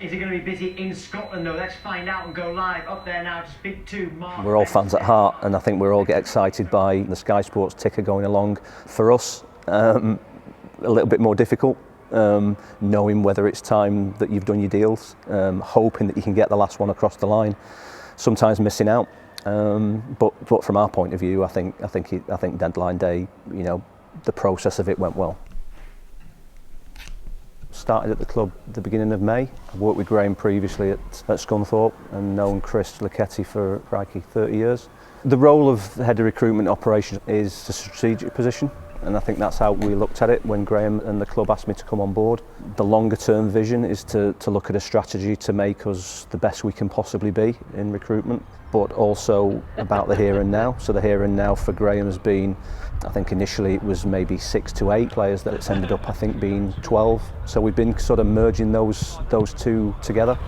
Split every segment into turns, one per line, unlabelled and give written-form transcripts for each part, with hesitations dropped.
Is it going to be busy in Scotland though? Let's find out and go live up there now to speak to Mark.
We're all fans at heart, and I think we're all get excited by the Sky Sports ticker going along. For us, a little bit more difficult, knowing whether it's time that you've done your deals, hoping that you can get the last one across the line, sometimes missing out. But from our point of view, I think deadline day, you know, the process of it went well. Started at the club at the beginning of May. I've worked with Graham previously at Scunthorpe and known Chris Lucchetti for 30 years. The role of head of recruitment operations is a strategic position, and I think that's how we looked at it when Graham and the club asked me to come on board. The longer term vision is to look at a strategy to make us the best we can possibly be in recruitment, but also about the here and now. So the here and now for Graham has been, I think initially it was maybe 6 to 8 players that it's ended up I think being 12. So we've been sort of merging those two together.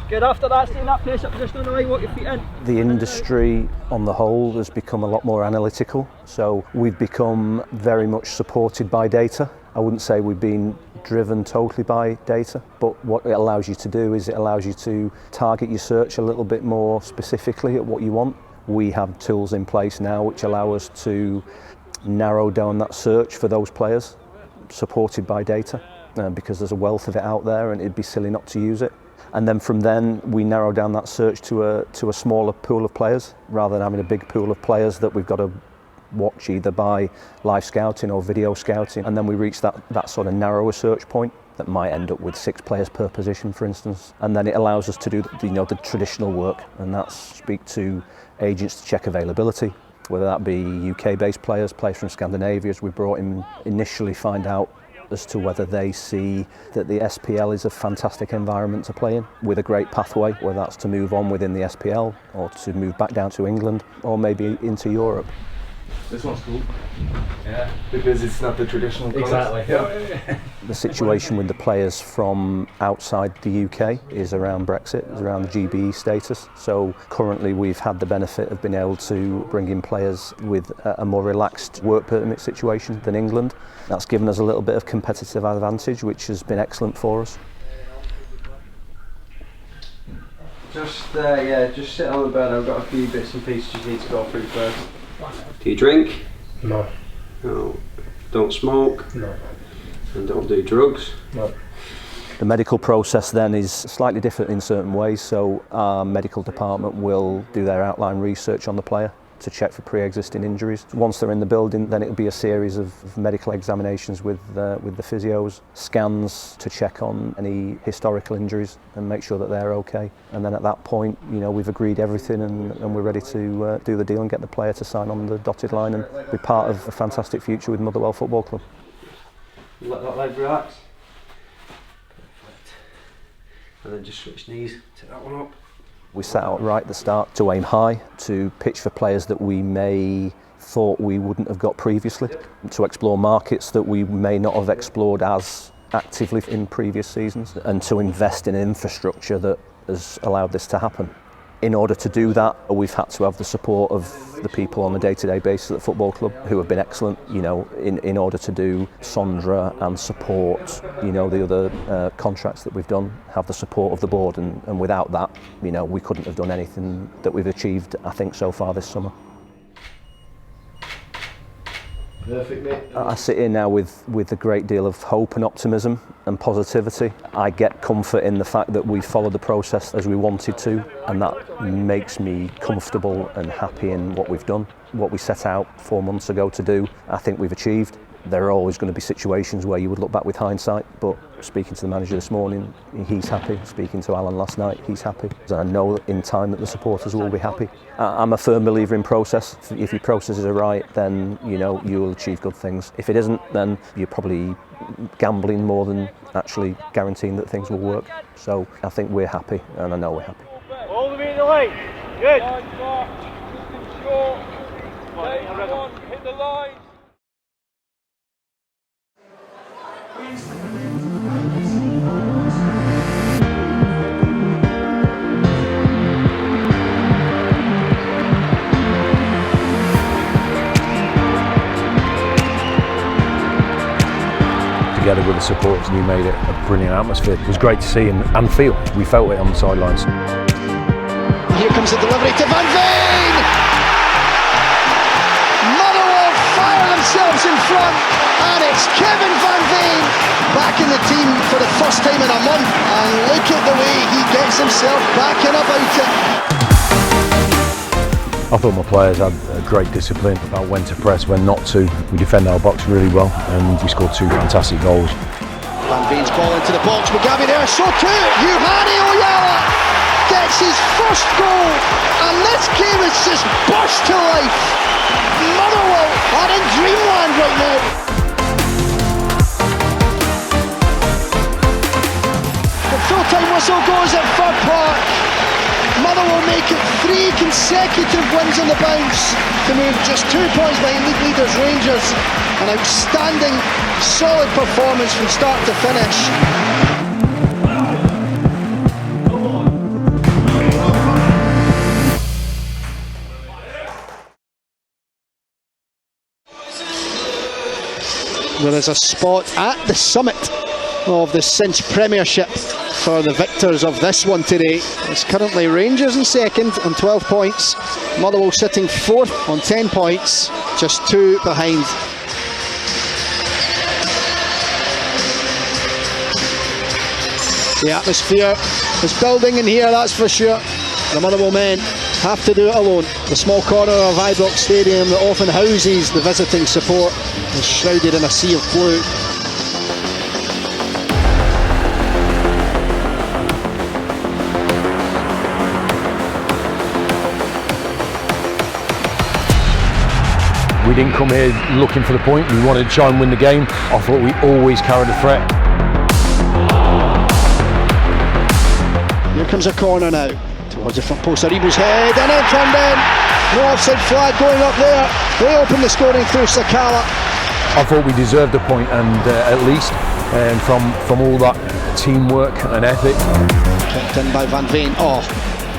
Good after that, stay in that place up position on the line, walk your feet in.
The industry on the whole has become a lot more analytical, so we've become very much supported by data. I wouldn't say we've been driven totally by data, but what it allows you to do is it allows you to target your search a little bit more specifically at what you want. We have tools in place now which allow us to narrow down that search for those players, supported by data, because there's a wealth of it out there and it'd be silly not to use it. And then from then we narrow down that search to a smaller pool of players, rather than having a big pool of players that we've got to watch either by live scouting or video scouting. And then we reach that sort of narrower search point that might end up with 6 players per position, for instance. And then it allows us to do the traditional work, and that's speak to agents to check availability, whether that be UK-based players from Scandinavia, as we brought in initially, find out as to whether they see that the SPL is a fantastic environment to play in, with a great pathway, whether that's to move on within the SPL or to move back down to England or maybe into Europe.
This one's cool. Yeah, because it's not the traditional colours.
Exactly. Yeah.
The situation with the players from outside the UK is around Brexit, is around the GBE status. So currently we've had the benefit of being able to bring in players with a more relaxed work permit situation than England. That's given us a little bit of competitive advantage, which has been excellent for us.
Just sit on the bed. I've got a few bits and pieces you need to go through first.
Do you drink?
No.
No. Don't smoke?
No.
And don't do drugs?
No.
The medical process then is slightly different in certain ways, so our medical department will do their outline research on the player to check for pre-existing injuries. Once they're in the building, then it'll be a series of medical examinations with the physios, scans to check on any historical injuries and make sure that they're okay. And then at that point, you know, we've agreed everything and we're ready to do the deal and get the player to sign on the dotted line and be part of a fantastic future with Motherwell Football Club.
Let that leg relax. Perfect. And then just switch knees, take that one up.
We set out right at the start to aim high, to pitch for players that we may thought we wouldn't have got previously, to explore markets that we may not have explored as actively in previous seasons, and to invest in infrastructure that has allowed this to happen. In order to do that, we've had to have the support of the people on a day-to-day basis at the football club who have been excellent, you know, in order to do Sondra and support, you know, the other contracts that we've done, have the support of the board, and without that, you know, we couldn't have done anything that we've achieved, I think, so far this summer.
Perfect, mate.
I sit here now with a great deal of hope and optimism and positivity. I get comfort in the fact that we followed the process as we wanted to, and that makes me comfortable and happy in what we've done. What we set out 4 months ago to do, I think we've achieved. There are always going to be situations where you would look back with hindsight, but speaking to the manager this morning, he's happy. Speaking to Alan last night, he's happy. And I know in time that the supporters will be happy. I'm a firm believer in process. If your processes are right, then you know you will achieve good things. If it isn't, then you're probably gambling more than actually guaranteeing that things will work. So I think we're happy, and I know we're happy.
All the way in the line. Good. Hit the line.
Together
with the supporters, and he made it a brilliant atmosphere. It was great to see and feel. We felt it on the sidelines.
Here comes the delivery to Van Veen! Motherwell fire themselves in front, and it's Kevin Van Veen back in the team for the first time in a month, and look at the way he gets himself back and about it.
I thought my players had a great discipline about when to press, when not to. We defend our box really well, and we scored 2 fantastic goals.
Van Veen's ball into the box, Mugabe there, so too, Yohane Oyala gets his first goal, and this game is just burst to life. Motherwell are in dreamland right now. The full-time whistle goes at Fir Park. Motherwell make it 3 consecutive wins on the bounce to move just 2 points behind league leaders Rangers. An outstanding, solid performance from start to finish. There is a spot at the summit of the Cinch Premiership for the victors of this one today. It's currently Rangers in second on 12 points, Motherwell sitting 4th on 10 points, just 2 behind. The atmosphere is building in here, that's for sure. The Motherwell men have to do it alone. The small corner of Ibrox Stadium that often houses the visiting support is shrouded in a sea of blue.
We didn't come here looking for the point, we wanted to try and win the game. I thought we always carried a threat.
Here comes a corner now, towards the front post, Aribo's head, and then turned in. No offside flag going up there. They open the scoring through Sakala.
I thought we deserved a point, and at least from all that teamwork and ethic.
Kept in by Van Veen. Oh,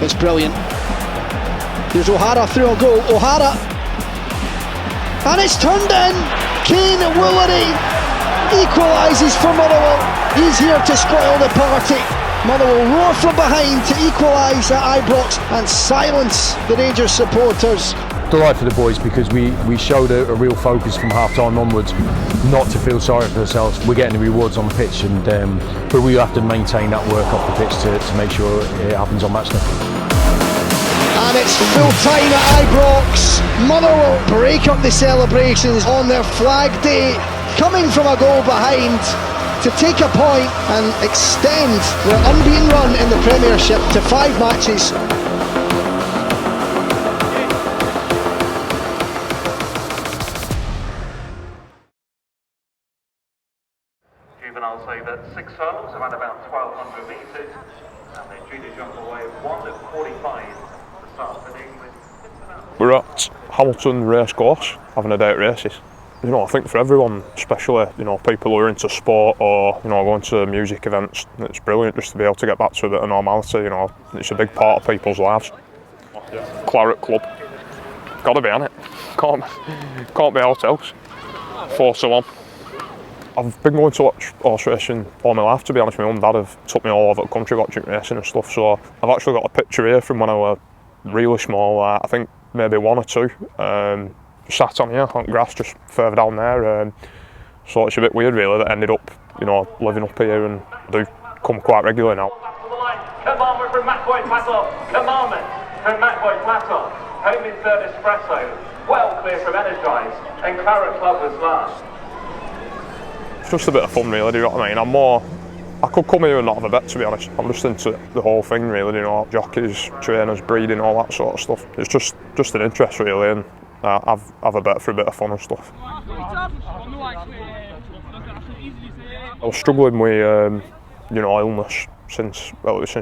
it's brilliant. Here's O'Hara through a goal. O'Hara. And it's turned in. Kane Woolery equalises for Motherwell. He's here to spoil the party. Motherwell roar from behind to equalise at Ibrox and silence the Rangers supporters.
Delight for the boys, because we showed a real focus from half-time onwards, not to feel sorry for ourselves. We're getting the rewards on the pitch, and but we have to maintain that work off the pitch to make sure it happens on match day.
And it's full time at Ibrox. Motherwell break up the celebrations on their flag day, coming from a goal behind to take a point and extend their unbeaten run in the Premiership to 5 matches.
Juveniles say that 6 hurdles, around about 1,200 metres, and the juniors jump away 1 at 45 this afternoon.
We're at Hamilton Racecourse having a day at races. You know, I think for everyone, especially, you know, people who are into sport or, you know, going to music events, it's brilliant just to be able to get back to a bit of normality. You know, it's a big part of people's lives. Claret Club, got to be on it. Can't be out else. 4-1. I've been going to watch horse racing all my life, to be honest. My mum and dad have took me all over the country watching racing and stuff, so I've actually got a picture here from when I was really small, I think maybe 1 or 2. Sat on here on grass just further down there, so it's a bit weird really that I ended up, you know, living up here and do come quite regularly now.
Commandment from McBoy Plateau, commandment from McBoy Plateau, home in third espresso, well clear from Energize, and Claret Club was last.
It's just a bit of fun really, do you know what I mean? I could come here and not have a bet, to be honest. I'm just into the whole thing really, you know, jockeys, trainers, breeding, all that sort of stuff. It's just an interest really, and have a bet for a bit of fun and stuff. I was struggling with you know, illness since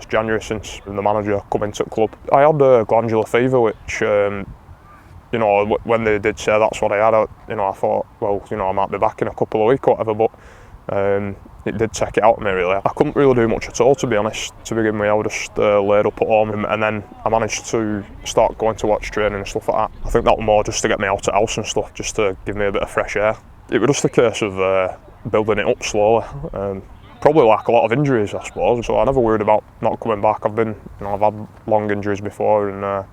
January, since the manager come into the club. I had glandular fever, which you know, when they did say that's what I had, you know, I thought, well, you know, I might be back in a couple of weeks or whatever, but it did take it out of me really. I couldn't really do much at all, to be honest, to begin with. I was just laid up at home, and then I managed to start going to watch training and stuff like that. I think that was more just to get me out of the house and stuff, just to give me a bit of fresh air. it was just a case of building it up slowly. Probably like a lot of injuries, I suppose. So I never worried about not coming back. I've had long injuries before, and I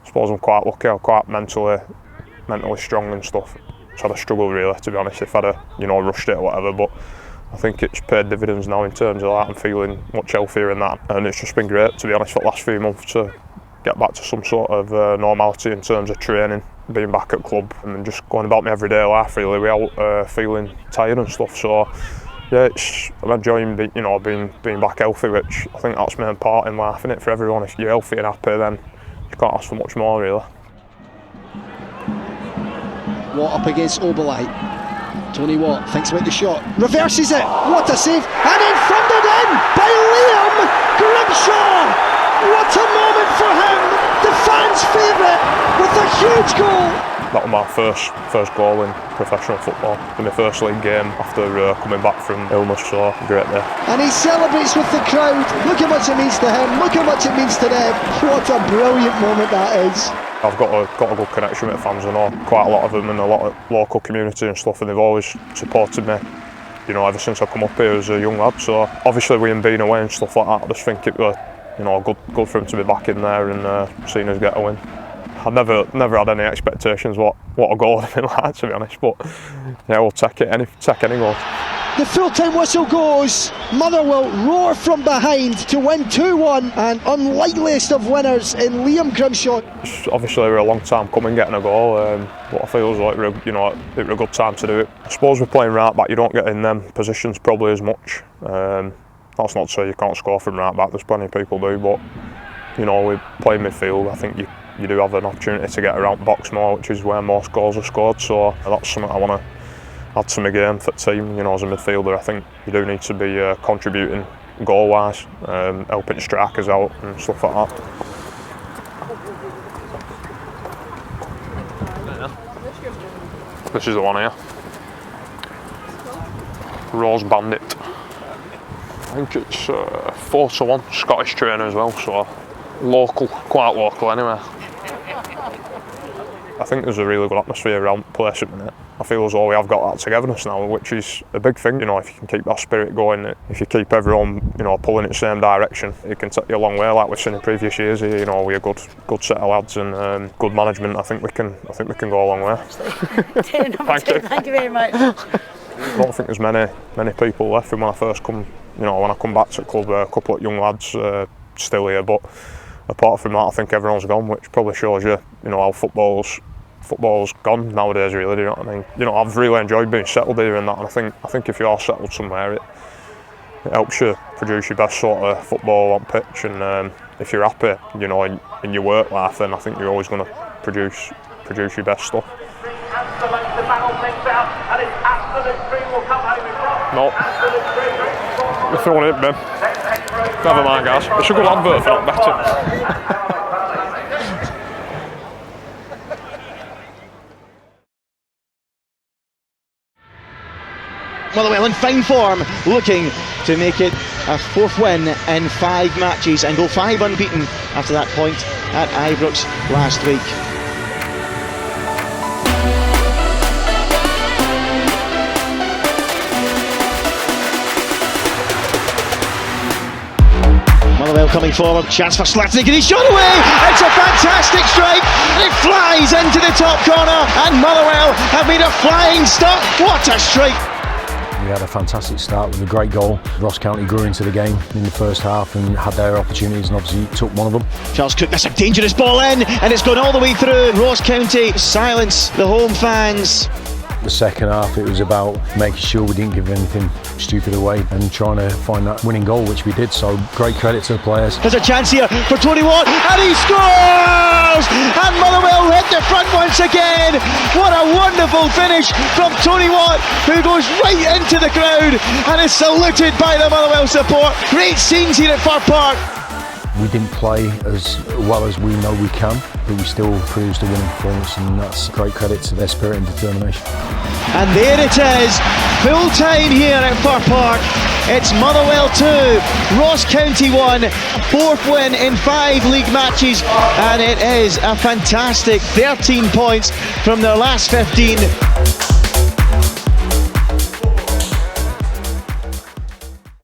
suppose I'm quite lucky. I'm quite mentally strong and stuff. So I'd have struggled really, to be honest, if I'd have, rushed it or whatever. But I think it's paid dividends now in terms of that. I'm feeling much healthier in that, and it's just been great, to be honest, for the last few months to get back to some sort of normality in terms of training, being back at club, and just going about my everyday life really without feeling tired and stuff. So yeah, I'm enjoying being back healthy, which I think that's the main part in life, isn't it, for everyone. If you're healthy and happy, then you can't ask for much more really.
Watt up against Oberleit. Tony Watt thinks about the shot, reverses it, what a save, and then funded in by Liam Grimshaw. What a moment for him, the fans' favourite, with a huge goal.
That was my first goal in professional football, in my first league game after coming back from illness, so great day.
And he celebrates with the crowd. Look how much it means to him, look how much it means to them. What a brilliant moment that is.
I've got a good connection with the fans. I know quite a lot of them and a lot of local community and stuff, and they've always supported me, ever since I come up here as a young lad. So obviously with him being away and stuff like that, I just think it was, good for him to be back in there and seeing us get a win. I've never had any expectations what a goal would have been like, to be honest, but yeah, we'll take any goal.
The full-time whistle goes. Motherwell roar from behind to win 2-1, and unlikeliest of winners in Liam Grimshaw.
Obviously we're a long time coming getting a goal, but I feel like it was a good time to do it. I suppose we're playing right back, you don't get in them positions probably as much. That's not to say you can't score from right back, there's plenty of people do, but we play midfield. I think you do have an opportunity to get around the box more, which is where most goals are scored, so that's something I want to add to my game for the team. As a midfielder, I think you do need to be contributing goal-wise, helping strikers out and stuff like that. This is the one here. Rose Bandit. I think it's 4-1, Scottish trainer as well, so quite local anyway. I think there's a really good atmosphere around the place at the minute. I feel as though we have got that togetherness now, which is a big thing. If you can keep that spirit going, if you keep everyone, pulling in the same direction, it can take you a long way. Like we've seen in previous years, we're a good set of lads and good management. I think we can go a long way.
Thank you very much.
I don't think there's many people left from when I first come. When I come back to the club, a couple of young lads still here, but apart from that, I think everyone's gone, which probably shows you, how football's gone nowadays, really. Do you know what I mean? I've really enjoyed being settled here and that, and I think if you are settled somewhere, it helps you produce your best sort of football on pitch, and if you're happy, in your work life, then I think you're always going to produce your best stuff. No. You're throwing it, Ben. Never mind, guys. It's a good advert for that betting.
Motherwell in fine form, looking to make it a 4th win in 5 matches and go 5 unbeaten after that point at Ibrox last week. Motherwell coming forward, chance for Slatnik, and he's shot away! It's a fantastic strike, and it flies into the top corner, and Motherwell have made a flying start. What a strike!
We had a fantastic start with a great goal. Ross County grew into the game in the first half and had their opportunities, and obviously took one of them.
Charles Cook, that's a dangerous ball in, and it's gone all the way through. Ross County silence the home fans.
The second half, it was about making sure we didn't give anything stupid away and trying to find that winning goal, which we did, so great credit to the players.
There's a chance here for Tony Watt, and he scores! And Motherwell hit the front once again. What a wonderful finish from Tony Watt, who goes right into the crowd and is saluted by the Motherwell support. Great scenes here at Fir Park.
We didn't play as well as we know we can, but we still produced a winning performance, and that's great credit to their spirit and determination.
And there it is, full time here at Fir Park. It's Motherwell 2, Ross County 1, 4th win in 5 league matches, and it is a fantastic 13 points from their last 15.